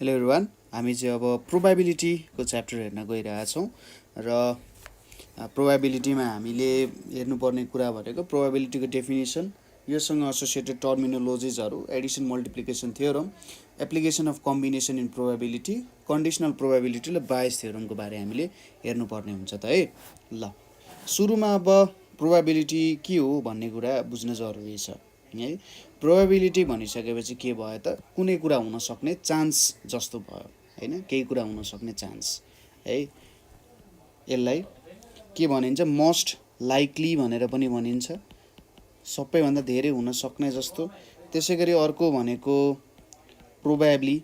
Hello everyone, हामी चाहिँ अब प्रोबेबिलिटीको च्याप्टर हेर्न गइरहेछौँ र प्रोबेबिलिटीमा हामीले हेर्नुपर्ने कुरा भनेको प्रोबेबिलिटीको डेफिनेसन, योसँग एसोसिएटेड टर्मिनोलोजिजहरू, addition multiplication theorem, application of combination in probability, conditional probability र बायस थियोरमको बारे हामीले हेर्नुपर्ने हुन्छ त है। ल सुरुमा अब प्रोबेबिलिटी के हो भन्ने कुरा बुझ्न जरुरी छ है। प्रोबेबिलिटी भनिसकेपछि के भयो त, कुनै कुरा हुन सक्ने चान्स जस्तो भयो हैन, केही कुरा हुन सक्ने चान्स है। यसलाई के भनिन्छ, मोस्ट लाइकली भनेर पनि भनिन्छ, सबैभन्दा धेरै हुन सक्ने जस्तो। त्यसैगरी अर्को भनेको प्रोबेबली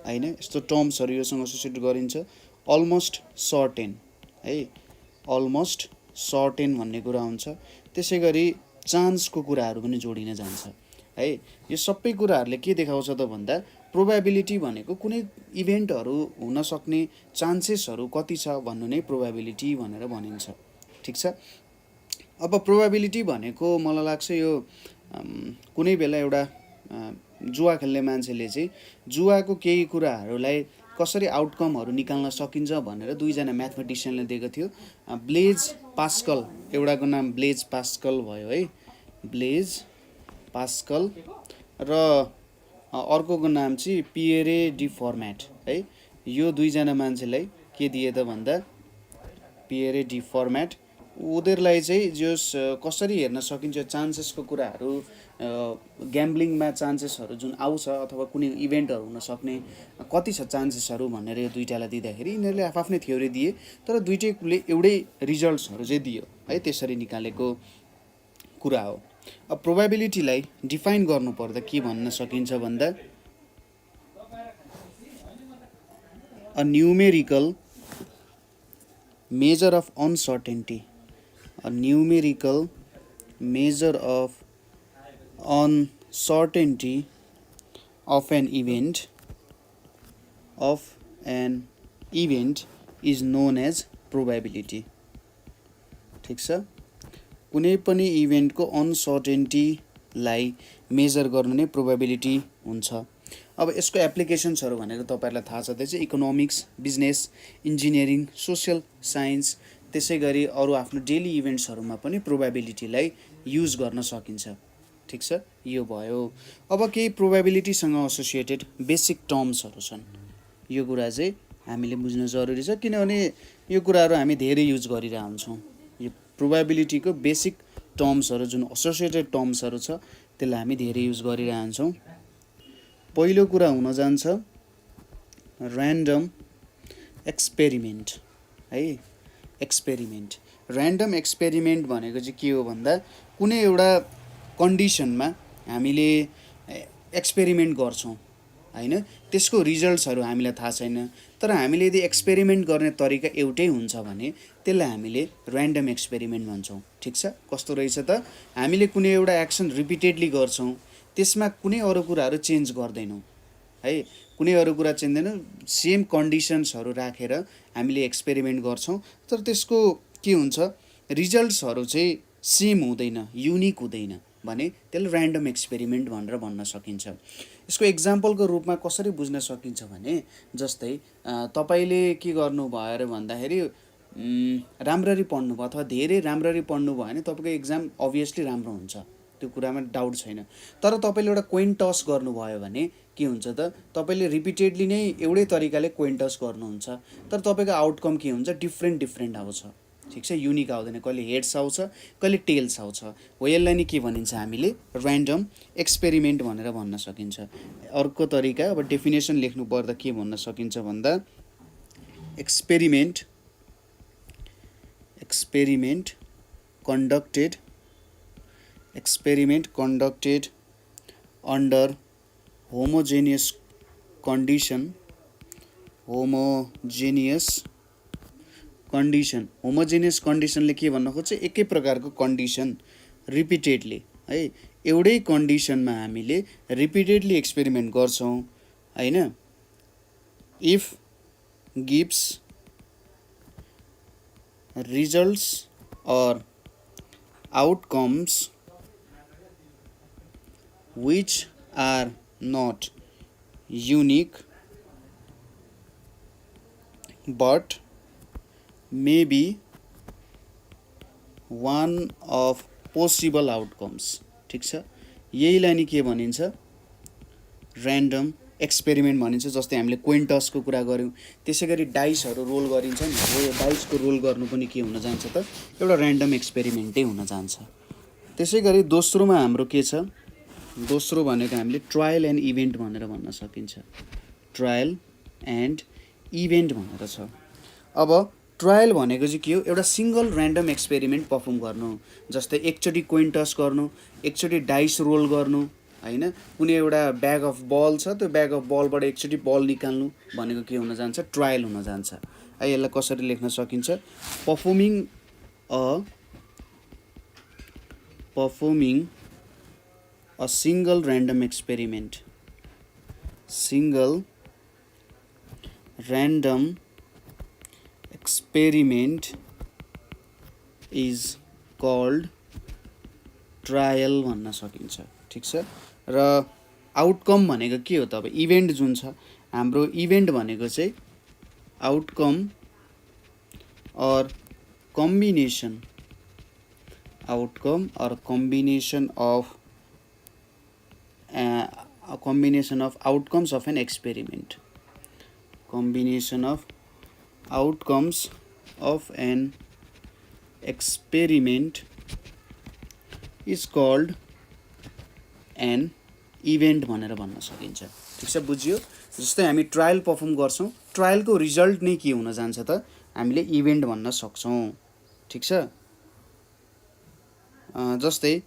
हैन, यस्तो टर्म्सहरू योसँग एसोसिएट गरिन्छ। अलमोस्ट सर्टेन है, अलमोस्ट सर्टेन भन्ने कुरा हुन्छ। त्यसैगरी चान्सको कुराहरू पनि जोडिन जान्छ है। यो सबै कुराहरूले के देखाउँछ त भन्दा, प्रोबेबिलिटी भनेको कुनै इभेन्टहरू हुन सक्ने चान्सेसहरू कति छ भन्नु नै प्रोबेबिलिटी भनेर भनिन्छ। ठिक छ। अब प्रोबेबिलिटी भनेको मलाई लाग्छ यो कुनै बेला एउटा जुवा खेल्ने मान्छेले चाहिँ जुवाको केही कुराहरूलाई कसरी आउटकमहरू निकाल्न सकिन्छ भनेर दुईजना म्याथमेटिसियनले दिएको थियो। ब्लेज पास्कल, एउटाको नाम ब्लेज पास्कल भयो है, ब्लेज पास्कल, र अर्कोको नाम चाहिँ पिएरे डी फर्म्याट है। यो दुईजना मान्छेलाई के दिए त भन्दा, पिएरे डी फर्म्याट, उनीहरूलाई चाहिँ जस कसरी हेर्न सकिन्छ चान्सेसको कुराहरू, ग्याम्बलिङमा चान्सेसहरू जुन आउँछ अथवा कुनै इभेन्टहरू हुन सक्ने कति छ चान्सेसहरू भनेर यो दुईटालाई दिँदाखेरि यिनीहरूले आफ्नै थ्योरी दिए, तर दुईटैले एउटै रिजल्ट्सहरू चाहिँ दियो है। त्यसरी निकालेको कुरा हो। अब प्रोबेबिलिटीलाई डिफाइन गर्नुपर्दा के भन्न सकिन्छ भन्दा, a numerical measure of uncertainty, a numerical measure of uncertainty of an event is known as probability. ठिक छ। कुनै पनि इभेन्टको अनसर्टेन्टीलाई मेजर गर्नु नै प्रोबेबिलिटी हुन्छ। अब यसको एप्लिकेसन्सहरू भनेको तपाईँहरूलाई थाहा छँदैछ, economics, business, engineering, social science, त्यसै गरी अरू आफ्नो डेली इभेन्ट्सहरूमा पनि प्रोबेबिलिटीलाई युज गर्न सकिन्छ। ठिक छ, यो भयो। अब केही प्रोबेबिलिटीसँग एसोसिएटेड बेसिक टर्म्सहरू छन्, यो कुरा चाहिँ हामीले बुझ्न जरुरी छ, किनभने यो कुराहरू हामी धेरै युज गरिरहन्छौँ। यो प्रोबेबिलिटीको बेसिक टर्म्सहरू जुन एसोसिएटेड टर्म्सहरू छ त्यसलाई हामी धेरै युज गरिरहन्छौँ। पहिलो कुरा हुन जान्छ ऱ्यान्डम एक्सपेरिमेन्ट है। एक्सपेरिमेन्ट, ऱ्यान्डम एक्सपेरिमेन्ट भनेको चाहिँ के हो भन्दा, कुनै एउटा कन्डिसनमा हामीले एक्सपेरिमेन्ट गर्छौँ हैन, त्यसको रिजल्ट्सहरू हामीलाई थाहा छैन, तर हामीले यदि एक्सपेरिमेन्ट गर्ने तरिका एउटै हुन्छ भने त्यसलाई हामीले ऱ्यान्डम एक्सपेरिमेन्ट भन्छौँ। ठिक छ। कस्तो रहेछ त, हामीले कुनै एउटा एक्सन रिपिटेडली गर्छौँ, त्यसमा कुनै अरू कुराहरू चेन्ज गर्दैनौँ है, कुनै अरू कुरा चेन्ज गर्दैनौँ, सेम कन्डिसन्सहरू राखेर हामीले एक्सपेरिमेन्ट गर्छौँ, तर त्यसको के हुन्छ, रिजल्ट्सहरू चाहिँ सेम हुँदैन, युनिक हुँदैन भने त्यसलाई ऱ्यान्डम एक्सपेरिमेन्ट भनेर भन्न सकिन्छ। यसको एक्जाम्पलको रूपमा कसरी बुझ्न सकिन्छ भने, जस्तै तपाईँले के गर्नुभयो र भन्दाखेरि राम्ररी पढ्नुभयो अथवा धेरै राम्ररी पढ्नुभयो भने तपाईँको एक्जाम अभियसली राम्रो हुन्छ, त्यो कुरामा डाउट छैन। तर तपाईँले एउटा कोइन टस गर्नुभयो भने के हुन्छ त, तपाईँले रिपिटेडली नै एउटै तरिकाले कोइन टस गर्नुहुन्छ, तर तपाईँको आउटकम के हुन्छ, डिफ्रेन्ट आउँछ। ठिक छ, युनिक आउँदैन, कहिले हेड्स आउँछ, कहिले टेल्स आउँछ। हो, यसलाई नै के भनिन्छ हामीले ऱ्यान्डम एक्सपेरिमेन्ट भनेर भन्न सकिन्छ। अर्को तरिका, अब डेफिनेसन लेख्नु पर्दा के भन्न सकिन्छ भन्दा, experiment conducted under homogeneous condition, homogeneous कन्डिसनले के भन्न खोज्छ, एकै प्रकारको कन्डिसन रिपिटेडली है, एउटै कन्डिसनमा हामीले रिपिटेडली एक्सपेरिमेन्ट गर्छौँ हैन, if gives results or outcomes which are not unique but may be one of possible outcomes। ठिक छ, यहीलाई नि के भनिन्छ, ऱ्यान्डम एक्सपेरिमेन्ट भनिन्छ। जस्तै हामीले कोइन टसको कुरा गऱ्यौँ, त्यसै गरी डाइसहरू रोल गरिन्छ नि, हो यो डाइसको रोल गर्नु पनि के हुन जान्छ त, एउटा ऱ्यान्डम एक्सपेरिमेन्टै हुन जान्छ। त्यसै गरी दोस्रोमा हाम्रो के छ, दोस्रो भनेको हामीले ट्रायल एन्ड इभेन्ट भनेर भन्न सकिन्छ। ट्रायल एन्ड इभेन्ट भनेर छ। अब ट्रायल भनेको चाहिँ के हो, एउटा सिङ्गल ऱ्यान्डम एक्सपेरिमेन्ट पर्फर्म गर्नु। जस्तै एकचोटि कोइन टस गर्नु, एकचोटि डाइस रोल गर्नु, होइन, कुनै एउटा ब्याग अफ बल छ, त्यो ब्याग अफ बलबाट एकचोटि बल निकाल्नु भनेको के हुन जान्छ, ट्रायल हुन जान्छ। है, यसलाई कसरी लेख्न सकिन्छ, performing a single random experiment, single random experiment is called trial भन्न सकिन्छ। ठिक छ, र आउटकम भनेको के हो त, अब इभेन्ट जुन छ हाम्रो, इभेन्ट भनेको चाहिँ outcome or combination, outcome or combination of outcomes of an experiment, combination of outcomes of an experiment is called an event भनेर भन्न सकिन्छ। ठिक छ, बुझ्यो। जस्तै हामी ट्रायल पर्फर्म गर्छौँ, ट्रायलको रिजल्ट नै के हुन जान्छ त, हामीले इभेन्ट भन्न सक्छौँ। ठिक छ, जस्तै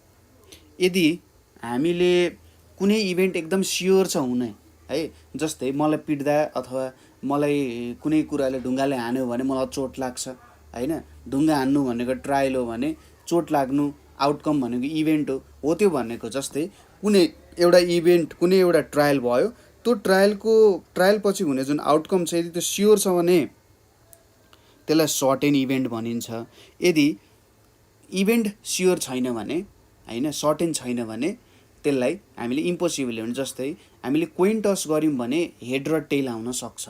यदि हामीले कुनै इभेन्ट एकदम स्योर छ हुने, है, जस्तै मलाई पिट्दा अथवा मलाई कुनै कुराले ढुङ्गाले हान्यो भने मलाई चोट लाग्छ, होइन, ढुङ्गा हान्नु भनेको ट्रायल हो भने चोट लाग्नु आउटकम भनेको इभेन्ट हो त्यो भनेको। जस्तै कुनै एउटा इभेन्ट, कुनै एउटा ट्रायल भयो, त्यो ट्रायल पछि हुने जुन आउटकम छ, यदि त्यो स्योर छ भने त्यसलाई सर्टेन इभेन्ट भनिन्छ। यदि इभेन्ट स्योर छैन भने, होइन, सर्टेन छैन भने त्यसलाई हामीले इम्पोसिबल हो। जस्तै हामीले कोइन टस गऱ्यौँ भने हेड र टेल आउन सक्छ,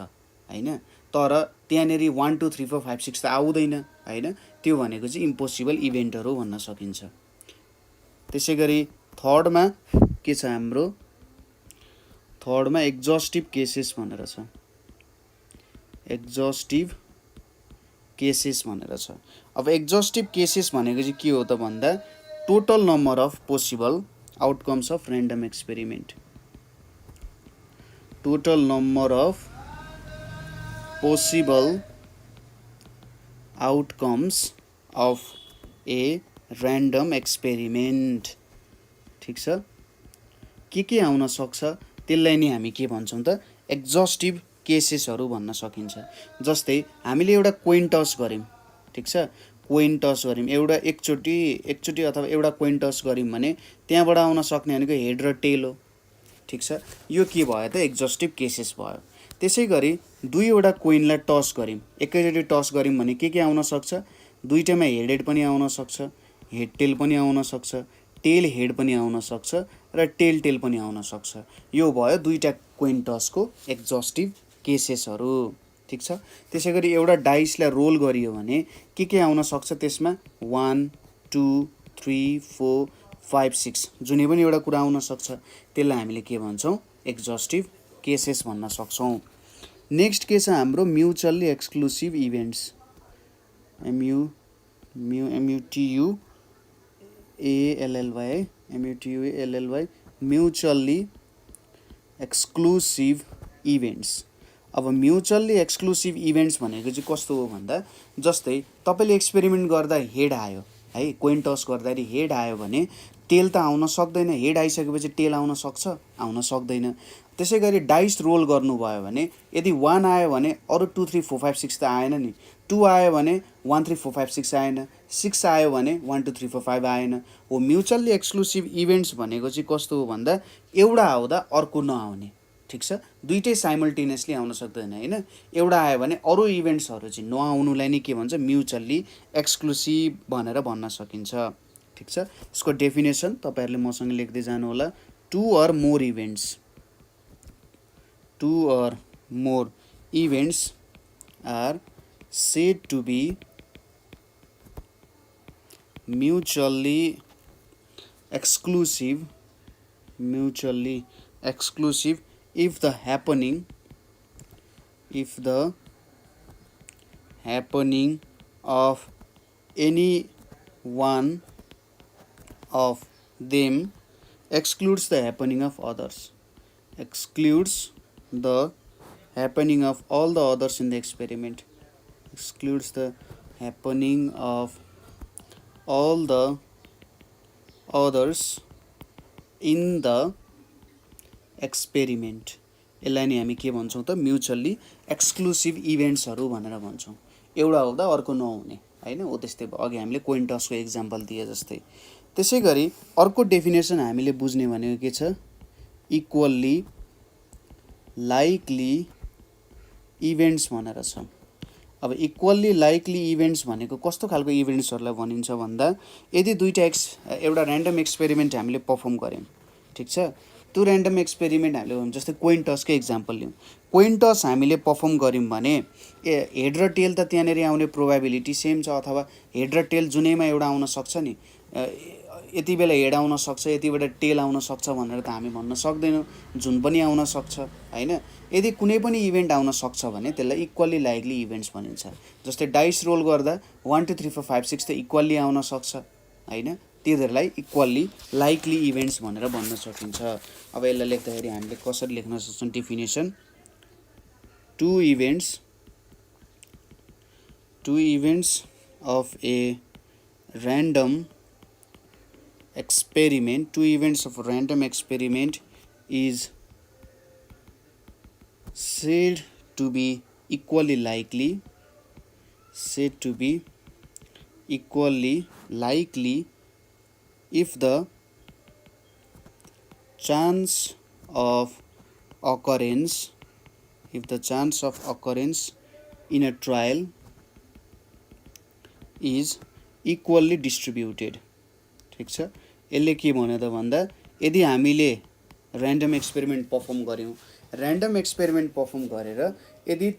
होइन, तर त्यहाँनिर 1 2 3 4 5 6 त आउँदैन, होइन, त्यो भनेको चाहिँ इम्पोसिबल इभेन्टहरू भन्न सकिन्छ। त्यसै गरी थर्डमा के छ हाम्रो, थर्डमा एक्जस्टिभ केसेस भनेर छ, एक्जस्टिभ केसेस भनेर छ। अब एक्जस्टिभ केसेस भनेको चाहिँ के हो त भन्दा, total number of possible outcomes of random experiment, total number of possible outcomes of a random experiment. ठिक छ, के आउन सक्छ त्यसलाई नै हामी के भन्छौँ त, एक्जस्टिभ केसेसहरू भन्न सकिन्छ। जस्तै हामीले एउटा कोइन टस गऱ्यौँ, ठिक छ, कोइन टस गऱ्यौँ एउटा एकचोटि अथवा एउटा कोइन टस गऱ्यौँ भने त्यहाँबाट आउन सक्ने भनेको हेड र टेल हो। ठिक छ, यो के भयो त, एक्जस्टिभ केसेस भयो। त्यसै गरी दुईवटा कोइनलाई टस गऱ्यौँ, एकैचोटि टस गऱ्यौँ भने के आउन सक्छ, दुईटैमा हेड पनि आउन सक्छ, हेड टेल पनि आउन सक्छ, टेल हेड पनि आउन सक्छ, र टेल पनि आउन सक्छ। यो भयो दुईवटा कोइन टसको एक्जस्टिभ केसेसहरू। ठिक छ, त्यसै गरी एउटा डाइसलाई रोल गरियो भने के आउन सक्छ त्यसमा, 1 2 3 4 5 6 जुनै पनि एउटा कुरा आउन सक्छ, त्यसलाई हामीले के भन्छौँ, एक्जस्टिभ केसेस भन्न सक्छौँ। नेक्स्ट के छ हाम्रो, mutually exclusive events, MUTUALLY, mutually exclusive events. अब म्युचुअल्ली एक्सक्लुसिभ इभेन्ट्स भनेको चाहिँ कस्तो हो भन्दा, जस्तै तपाईँले एक्सपेरिमेन्ट गर्दा हेड आयो, है, कोइन टस गर्दाखेरि हेड आयो भने टेल त आउन सक्दैन, हेड आइसकेपछि टेल आउन सक्छ, आउन सक्दैन। त्यसै गरी डाइस रोल गर्नुभयो भने यदि 1 आयो भने अरू 2 3 4 5 6 त आएन नि, 2 आयो भने 1 3 4 5 6 आएन, 6 आयो भने 1 2 3 4 5 आएन। हो, म्युचुअल्ली एक्सक्लुसिभ इभेन्ट्स भनेको चाहिँ कस्तो हो भन्दा, एउटा आउँदा अर्को नआउने। ठिक छ, दुईटै साइमल्टेनियसली आउन सक्दैन, होइन, एउटा आयो भने अरू इभेन्ट्सहरू चाहिँ नआउनुलाई नै के भन्छ, म्युचुअल्ली एक्सक्लुसिभ भनेर भन्न सकिन्छ। ठिक छ, यसको डेफिनेसन तपाईँहरूले मसँग लेख्दै जानु होला, 2 or more events are said to be mutually exclusive if the happening of any one of them excludes the happening of others, excludes the happening of all the others in the experiment, excludes the happening of all the others in the experiment. यसलाई नै हामी के भन्छौँ त mutually exclusive इभेन्ट्सहरू भनेर भन्छौँ। एउटा हुँदा अर्को नहुने हैन, हो त्यस्तै भयो। अघि हामीले कोइन टसको एक्जाम्पल दिए जस्तै। त्यसै गरी अर्को डेफिनेसन हामीले बुझ्ने भनेको के छ, इक्वल्ली लाइकली इभेन्ट्स भनेर छ। अब इक्वल्ली लाइकली इभेन्ट्स भनेको कस्तो खालको इभेन्ट्सहरूलाई भनिन्छ भन्दा, यदि दुईवटा एउटा ऱ्यान्डम एक्सपेरिमेन्ट हामीले पर्फर्म गऱ्यौँ, ठिक छ, त्यो ऱ्यान्डम एक्सपेरिमेन्ट हामीले जस्तै कोइन टसकै एक्जाम्पल लिउँ। कोइन टस हामीले पर्फर्म गऱ्यौँ भने हेड र टेल त त्यहाँनिर आउने प्रोभाबिलिटी सेम छ, अथवा हेड र टेल जुनैमा एउटा आउन सक्छ नि, यति बेला हेड आउन सक्छ, यति बेला टेल आउन सक्छ भनेर त हामी भन्न सक्दैनौँ, जुन पनि आउन सक्छ हैन। यदि कुनै पनि इभेन्ट आउन सक्छ भने त्यसलाई इक्वल्ली लाइकली इभेन्ट्स भनिन्छ। जस्तै डाइस रोल गर्दा 1 2 3 4 5 6 त इक्वल्ली आउन सक्छ हैन, तिनीहरूलाई इक्वल्ली लाइकली इभेन्ट्स भनेर भन्न सकिन्छ। अब यसलाई लेख्दाखेरि हामीले कसरी लेख्न सक्छौँ definition, two events of a random experiment, two events of a random experiment is said to be equally likely if the chance of occurrence in a trial is equally distributed। ठिक छ, यसले के भन्यो त भन्दा, यदि हामीले ऱ्यान्डम एक्सपेरिमेन्ट पर्फर्म गऱ्यौँ, ऱ्यान्डम एक्सपेरिमेन्ट पर्फर्म गरेर यदि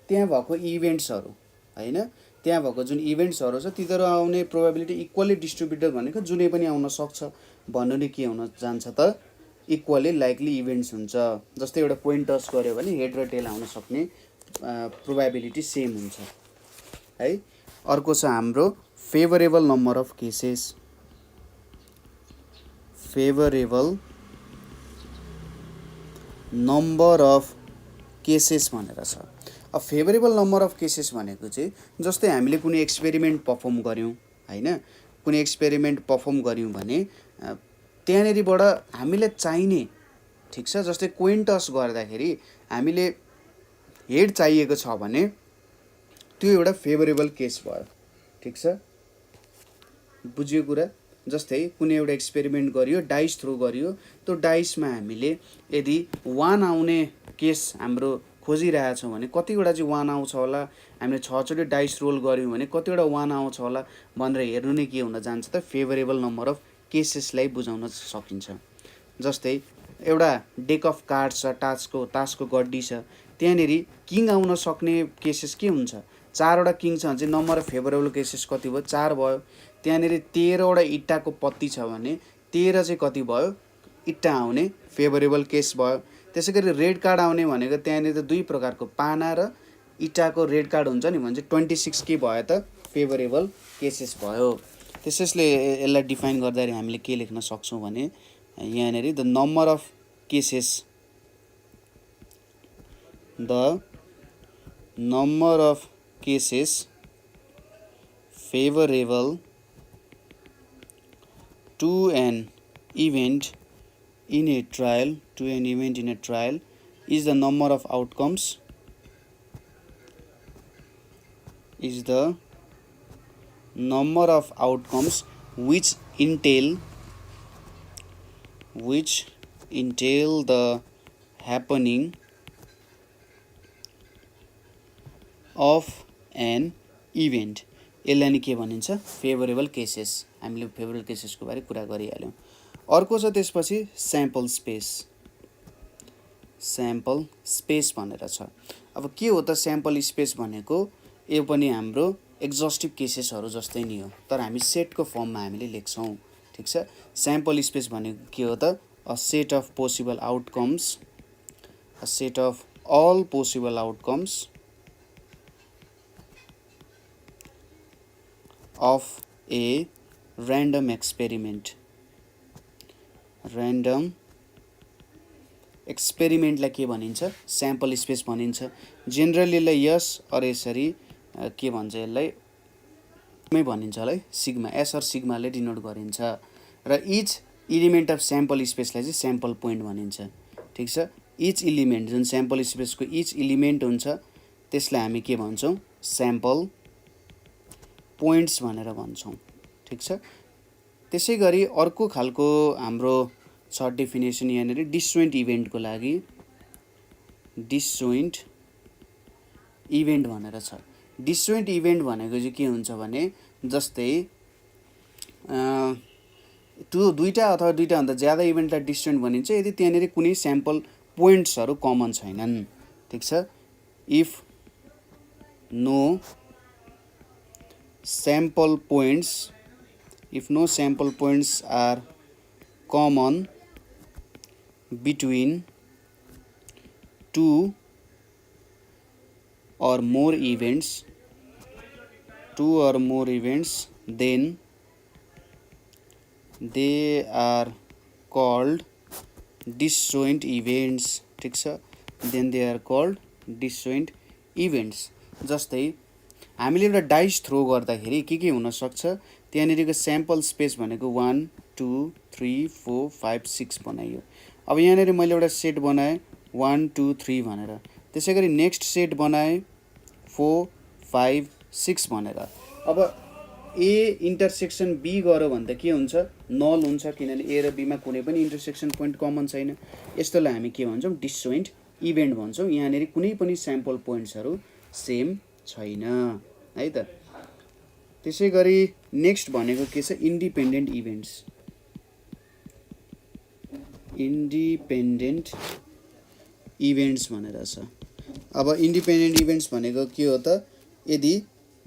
त्यहाँ भएको इभेन्ट्सहरू हैन, त्यहाँ भएको जुन इभेन्ट्सहरू छ तिनीहरू आउने प्रोभाबिलिटी इक्वल्ली डिस्ट्रिब्युटेड भनेको जुनै पनि आउन सक्छ भन्नु नै के हुन जान्छ त, इक्वल्ली लाइकली इभेन्ट्स हुन्छ। जस्तै एउटा कोइन टस गऱ्यो भने हेड र टेल आउन सक्ने प्रोभाबिलिटी सेम हुन्छ है। अर्को छ हाम्रो favourable number of cases, favourable number of cases भनेर छ। अब फेभरेबल नम्बर अफ केसेस भनेको चाहिँ जस्तै हामीले कुनै एक्सपेरिमेन्ट पर्फर्म गऱ्यौँ हैन, कुनै एक्सपेरिमेन्ट पर्फर्म गऱ्यौँ भने त्यहाँनिरबाट हामीले चाहिने, ठिक छ, जस्तै कोइन टस गर्दाखेरि हामीले हेड चाहिएको छ भने त्यो एउटा फेभरेबल केस भयो, ठिक छ, बुझ्यो कुरा। जस्तै कुनै एउटा एक्सपेरिमेन्ट गरियो, डाइस थ्रो गरियो, त्यो डाइसमा हामीले यदि 1 आउने केस हाम्रो खोजिरहेछौँ भने कतिवटा चाहिँ 1 आउँछ होला, हामीले 6 चोटि डाइस रोल गऱ्यौँ भने कतिवटा 1 आउँछ होला भनेर हेर्नु नै के हुन जान्छ त, फेभरेबल नम्बर अफ केसेसलाई बुझाउन सकिन्छ। जस्तै एउटा डेक अफ कार्ड छ, तासको गड्डी छ, त्यहाँनिर किङ आउन सक्ने केसेस के हुन्छ, 4वटा किङ छ भने चाहिँ नम्बर अफ फेभरेबल केसेस कति भयो, 4 भयो। त्यहाँनिर 13वटा इट्टाको पत्ती छ भने 13 चाहिँ कति भयो, इट्टा आउने फेभरेबल केस भयो। त्यसै गरी रेड कार्ड आउने भनेको त्यहाँनिर त दुई प्रकारको पाना र इट्टाको रेड कार्ड हुन्छ नि भने चाहिँ 26 के भयो त, फेभरेबल केसेस भयो। त्यसैले यसलाई डिफाइन गर्दाखेरि हामीले के लेख्न सक्छौँ भने यहाँनिर the number of cases favorable to an event in a trial is the number of outcomes which entail the happening of an event. यसलाई नै के भनिन्छ, फेभरेबल केसेस। हामीले फेभरेबल केसेसको बारे कुरा गरिहाल्यौँ। अर्को छ त्यसपछि स्याम्पल स्पेस। स्याम्पल स्पेस भनेर छ। अब के हो त स्याम्पल स्पेस भनेको? यो पनि हाम्रो एक्जस्टिभ केसेसहरू जस्तै नै हो, तर हामी सेटको फर्ममा हामीले लेख्छौँ। ठिक छ। स्याम्पल स्पेस भनेको के हो त? A set of possible outcomes, a set of all possible outcomes of a random experiment. Random एक्सपेरिमेन्टलाई के भनिन्छ? स्याम्पल स्पेस भनिन्छ। जेनरली यसलाई यस अर यसरी के भन्छ? यसलाई मै भनिन्छ होला है, सिग्मा, एस अर सिग्माले डिनोट गरिन्छ। र इच इलिमेन्ट अफ स्याम्पल स्पेसलाई चाहिँ स्याम्पल पोइन्ट भनिन्छ। ठिक छ। इच इलिमेन्ट, जुन स्याम्पल स्पेसको इच इलिमेन्ट हुन्छ त्यसलाई हामी के भन्छौँ? स्याम्पल पोइन्ट्स भनेर भन्छौँ। ठिक छ। त्यसै गरी अर्को खालको हाम्रो छ डेफिनेसन यहाँनिर डिसजोइन्ट इभेन्टको लागि। डिसजोइन्ट इभेन्ट भनेर छ। डिसजोइन्ट इभेन्ट भनेको चाहिँ के हुन्छ भने जस्तै दुईटा अथवा दुईटाभन्दा ज्यादा इभेन्टलाई डिसजोइन्ट भनिन्छ यदि त्यहाँनिर कुनै स्याम्पल पोइन्ट्सहरू कमन छैनन्। ठिक छ। If no sample points, if no sample points are common between two or more events, then they are called disjoint events. ठिक छ। then they are called disjoint events। जस्तै हामीले एउटा डाइस थ्रो गर्दाखेरि के हुन सक्छ? त्यहाँनिरको स्याम्पल स्पेस भनेको 1 2 3 4 5 6 बनाइयो। अब यहाँनिर मैले एउटा सेट बनाएँ 1 2 3 भनेर, त्यसै गरी नेक्स्ट सेट बनाएँ 4 5 6 भनेर। अब ए इन्टरसेक्सन बी गऱ्यो भने त के हुन्छ? नल हुन्छ, किनभने ए र बीमा कुनै पनि इन्टरसेक्सन पोइन्ट कमन छैन। यस्तोलाई हामी के भन्छौँ? डिसजोइन्ट इभेन्ट भन्छौँ। यहाँनिर कुनै पनि स्याम्पल पोइन्ट्सहरू सेम छैन है त। त्यसै गरी नेक्स्ट भनेको के छ? Independent events. इन्डिपेन्डेन्ट इभेन्ट्स भनेर छ। अब इन्डिपेन्डेन्ट इभेन्ट्स भनेको के हो त? यदि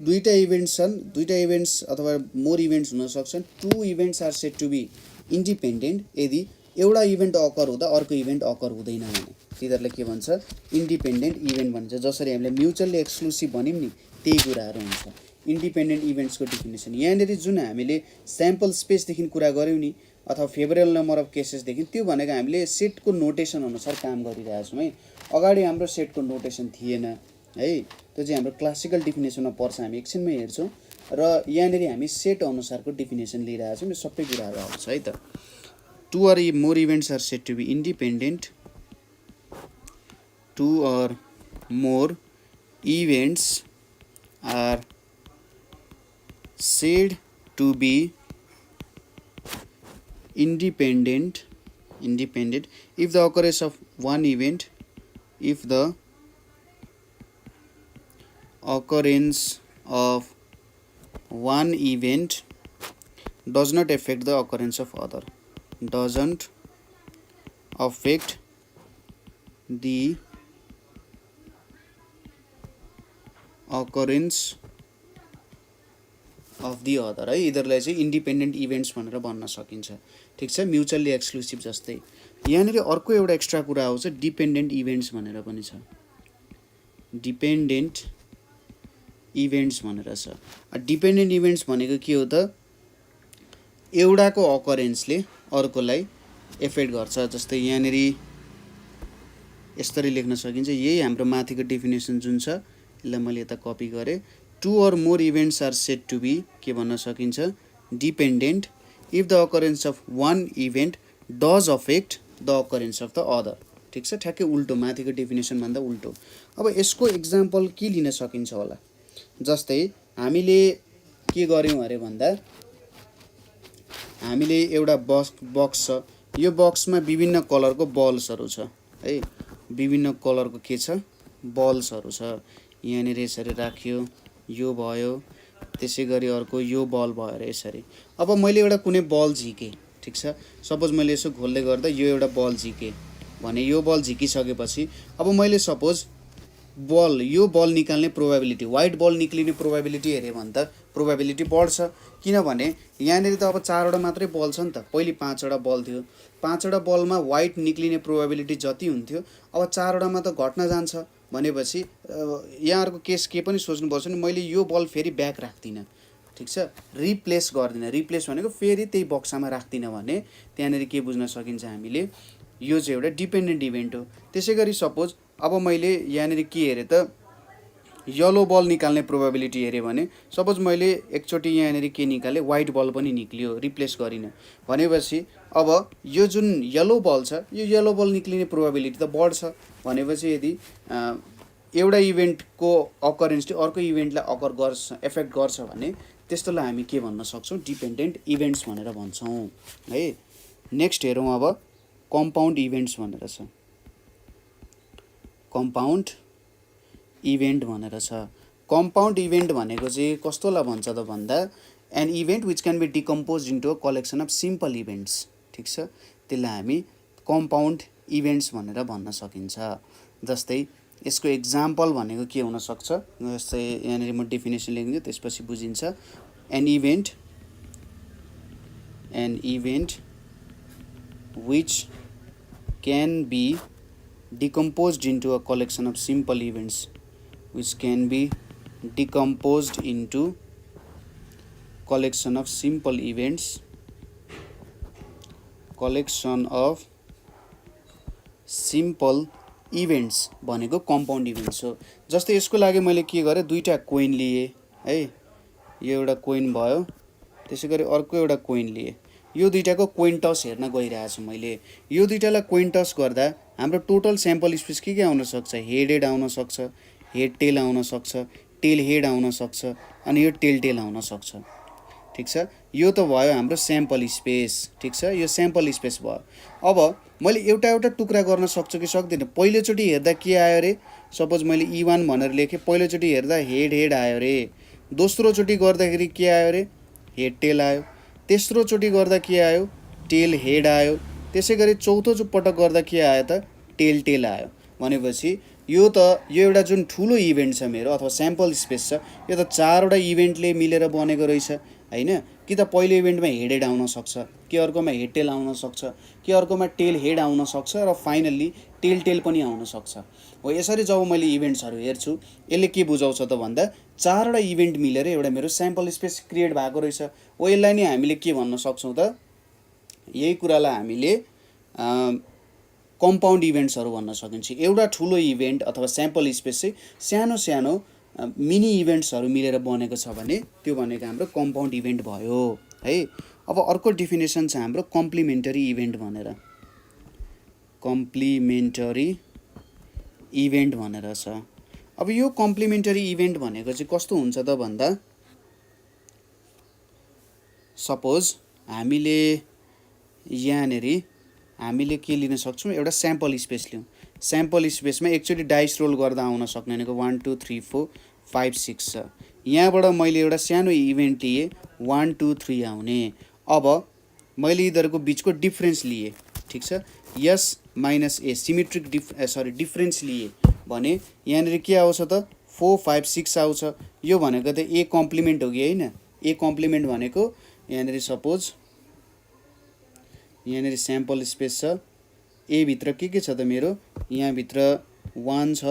दुईटा इभेन्ट्स छन्, दुईटा इभेन्ट्स अथवा मोर इभेन्ट्स हुन सक्छन्, two events are said to be independent यदि एउटा इभेन्ट अकर हुँदा अर्को इभेन्ट अकर हुँदैन भने तिनीहरूलाई के भन्छ? इन्डिपेन्डेन्ट इभेन्ट भन्छ। जसरी हामीले म्युचुअल्ली एक्सक्लुसिभ भन्यौँ नि, त्यही कुराहरू हुन्छ इन्डिपेन्डेन्ट इभेन्ट्सको डेफिनेसन। यहाँनिर जुन हामीले स्याम्पल स्पेसदेखि कुरा गऱ्यौँ नि अथवा फेभरेबल नम्बर अफ केसेसदेखि, त्यो भनेको हामीले सेटको नोटेसन अनुसार काम गरिरहेछौँ है। अगाडि हाम्रो सेटको नोटेसन थिएन है, त्यो चाहिँ हाम्रो क्लासिकल डेफिनेसनमा पर्छ, हामी एकछिनमै हेर्छौँ। र यहाँनिर हामी सेट अनुसारको डेफिनेसन लिइरहेछौँ, यो सबै कुराहरू आउँछ है त। Two or more events are said to be independent, two or more events are said to be independent if the occurrence of one event, if the occurrence of one event does not affect the occurrence of other, doesn't affect the occurrence of the other है। यिनीहरूलाई चाहिँ independent events भनेर भन्न सकिन्छ। ठिक छ। म्युचुअल्ली exclusive जस्तै। यहाँनिर अर्को एउटा एक्स्ट्रा कुरा आउँछ, डिपेन्डेन्ट इभेन्ट्स भनेर पनि छ। डिपेन्डेन्ट इभेन्ट्स भनेर छ। डिपेन्डेन्ट इभेन्ट्स भनेको के हो त? एउटाको अकरेन्सले अर्कोलाई एफेक्ट गर्छ। जस्तै यहाँनिर यसरी लेख्न सकिन्छ, यही हाम्रो माथिको डेफिनेसन जुन छ यसलाई मैले यता कपी गरेँ। Two or more events are said to be के भन्न सकिन्छ? Dependent if the occurrence of one event does affect the occurrence of the other. ठिक छ। ठ्याक्कै उल्टो, माथिको डेफिनेसनभन्दा उल्टो। अब यसको इक्जाम्पल के लिन सकिन्छ होला? जस्तै हामीले के गर्यौँ अरे भन्दा, हामीले एउटा बक्स छ, यो बक्समा विभिन्न कलरको बल्सहरू छ है, विभिन्न कलरको के छ? बल्सहरू छ। यहाँनिर यसरी राखियो, यो भयो, त्यसै गरी अर्को यो बल भयो र यसरी। अब मैले एउटा कुनै बल झिकेँ, ठिक छ। सपोज मैले यसो घोल्दै गर्दा यो एउटा बल झिकेँ, भने यो बल झिकिसकेपछि अब मैले सपोज यो बल निकाल्ने प्रोबेबिलिटी, व्हाइट बल निक्लिने प्रोबेबिलिटी हेऱ्यो भने त प्रोबेबिलिटी बढ्छ, किनभने यहाँनिर त अब 4वटा मात्रै बल छ नि त, पहिले 5वटा बल थियो, 5वटा बलमा व्हाइट निक्लिने प्रोबेबिलिटी जति हुन्थ्यो अब 4वटामा त घट्न जान्छ। भनेपछि यहाँहरुको केस के पनि सोच्नुपर्छ नि, मैले यो बल फेरि ब्याक राख्दिनँ, ठिक छ, रिप्लेस गर्दिनँ। रिप्लेस भनेको फेरि त्यही बक्सामा राख्दिनँ भने त्यहाँनिर के बुझ्न सकिन्छ हामीले, यो चाहिँ एउटा डिपेन्डेन्ट इभेन्ट हो। त्यसै गरी सपोज अब मैले यहाँनिर के हेरेँ त, येलो बल निकाल्ने प्रोबेबिलिटी हेरेँ भने सपोज मैले एकचोटि यहाँनिर के निकालेँ, व्हाइट बल पनि निक्लियो, रिप्लेस गरिनँ भनेपछि अब यो जुन येलो बल छ यो येलो बल निक्लिने प्रोबेबिलिटी त बढ्छ। भनेपछि यदि एउटा इभेन्टको अकरेन्सले अर्को इभेन्टलाई अकर गर्छ, एफेक्ट गर्छ भने त्यस्तोलाई हामी के भन्न सक्छौँ, डिपेन्डेन्ट इभेन्ट्स भनेर भन्छौँ है। नेक्स्ट हेरौँ अब कम्पाउन्ड इभेन्ट्स भनेर छ, कम्पाउन्ड इभेन्ट भनेर छ। कम्पाउन्ड इभेन्ट भनेको चाहिँ कस्तोलाई भन्छ त भन्दा, an event which can be decompose into a collection of simple events, ठिक छ, त्यसलाई हामी कम्पाउन्ड इभेन्ट्स भनेर भन्न सकिन्छ। जस्तै यसको एक्जाम्पल भनेको के हुन सक्छ, जस्तै यहाँनिर म डेफिनेसन लेख्छु त्यसपछि बुझिन्छ। An event which can be decomposed into a collection of simple events, which can be decomposed into collection of simple events, collection of simple events भनेको कम्पाउन्ड इभेन्ट्स हो। जस्तै यसको लागि मैले के गरेँ, दुईटा कोइन लिए है, यो एउटा कोइन भयो, त्यसै गरी अर्को एउटा कोइन लिए, यो दुईटाको कोइन टस हेर्न गइरहेछु मैले। यो दुईटालाई कोइन टस गर्दा हाम्रो टोटल स्याम्पल स्पेस के आउन सक्छ, हेड आउन सक्छ, हेड टेल आउन सक्छ, टेल हेड आउन सक्छ, अनि यो टेल टेल आउन सक्छ, ठिक छ। यो त भयो हाम्रो स्याम्पल स्पेस, ठिक छ, यो स्याम्पल स्पेस भयो। अब मैले एउटा एउटा टुक्रा गर्न सक्छु कि सक्दिनँ। पहिलोचोटि हेर्दा के आयो रे, सपोज मैले E1 भनेर लेखेँ, पहिलोचोटि हेर्दा हेड आयो रे, दोस्रोचोटि गर्दाखेरि के आयो रे, हेड टेल आयो, तेस्रोचोटि गर्दा के आयो, टेल हेड आयो, त्यसै गरी चौथो पटक गर्दा के आयो त, टेल टेल आयो। भनेपछि यो एउटा जुन ठुलो इभेन्ट छ मेरो अथवा स्याम्पल स्पेस छ, यो त 4वटा इभेन्टले मिलेर बनेको रहेछ हैन। कि त पहिलो इभेन्टमा हेड आउन सक्छ, कि अर्कोमा हेड टेल आउन सक्छ, कि अर्कोमा टेल हेड आउन सक्छ, र फाइनल्ली टेल टेल पनि आउन सक्छ। हो यसरी जब मैले इभेन्ट्सहरू हेर्छु यसले के बुझाउँछ त भन्दा 4वटा इभेन्ट मिलेर एउटा मेरो स्याम्पल स्पेस क्रिएट भएको रहेछ। हो यसलाई नै हामीले के भन्न सक्छौँ त, यही कुरालाई हामीले कम्पाउन्ड इभेन्ट्सहरू भन्न सकिन्छ। एउटा ठुलो इभेन्ट अथवा स्याम्पल स्पेस चाहिँ सानो सानो मिनी इभेन्ट्सहरू मिलेर बनेको छ भने त्यो भनेको हाम्रो कम्पाउन्ड इभेन्ट भयो है। अब अर्को डेफिनेसन छ हाम्रो कम्प्लिमेन्टरी इभेन्ट भनेर, कम्प्लिमेन्टरी इभेन्ट भनेर छ। अब यो कम्प्लिमेन्टरी इभेन्ट भनेको चाहिँ कस्तो हुन्छ त भन्दा, सपोज हामीले के लिन सक्छौँ, एउटा स्याम्पल स्पेस लिउँ, स्याम्पल स्पेसमा एकचोटि डाइस रोल गर्दा आउन सक्ने भनेको 1 2 3 4 5 6 छ। यहाँबाट मैले एउटा सानो इभेन्ट लिएँ 1 2 3 आउने। अब मैले यिनीहरूको बिचको डिफ्रेन्स लिएँ, ठिक छ, यस माइनस ए सिमेट्रिक डिफ्रेन्स लिएँ भने यहाँनिर के आउँछ त 4 5 6 आउँछ। यो भनेको त ए कम्प्लिमेन्ट हो कि होइन, ए कम्प्लिमेन्ट भनेको यहाँनिर सपोज यहाँनिर स्याम्पल स्पेस छ, ए भित्र के छ त मेरो, यहाँभित्र 1 छ,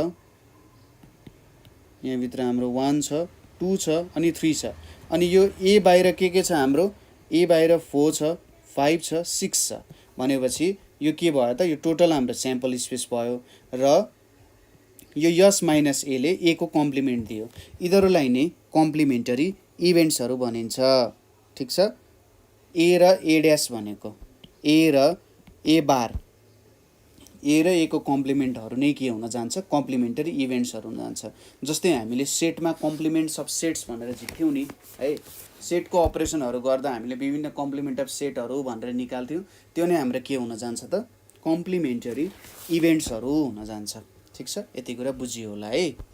यहाँभित्र हाम्रो 1 छ, 2 छ अनि 3 छ, अनि यो ए बाहिर के छ हाम्रो, ए बाहिर 4 छ, 5 छ, 6 छ। भनेपछि यो के भयो त, यो टोटल हाम्रो स्याम्पल स्पेस भयो र यो यस माइनस एले ए को कम्प्लिमेन्ट दियो। यिनीहरूलाई नै कम्प्लिमेन्टरी इभेन्ट्सहरू भनिन्छ, ठिक छ। ए र ए ड्यास भनेको, ए र ए बार, ए र ए को कम्प्लिमेन्टहरू नै के हुन जान्छ, कम्प्लिमेन्टरी इभेन्ट्सहरू हुन जान्छ। जस्तै हामीले सेटमा कम्प्लिमेन्ट्स अफ सेट्स भनेर झिक्थ्यौँ नि है, सेटको अपरेसनहरू गर्दा हामीले विभिन्न कम्प्लिमेन्ट अफ सेटहरू भनेर निकाल्थ्यौँ, त्यो नै हाम्रो के हुन जान्छ त, कम्प्लिमेन्टरी इभेन्ट्सहरू हुन जान्छ, ठिक छ। यति कुरा बुझियो होला है।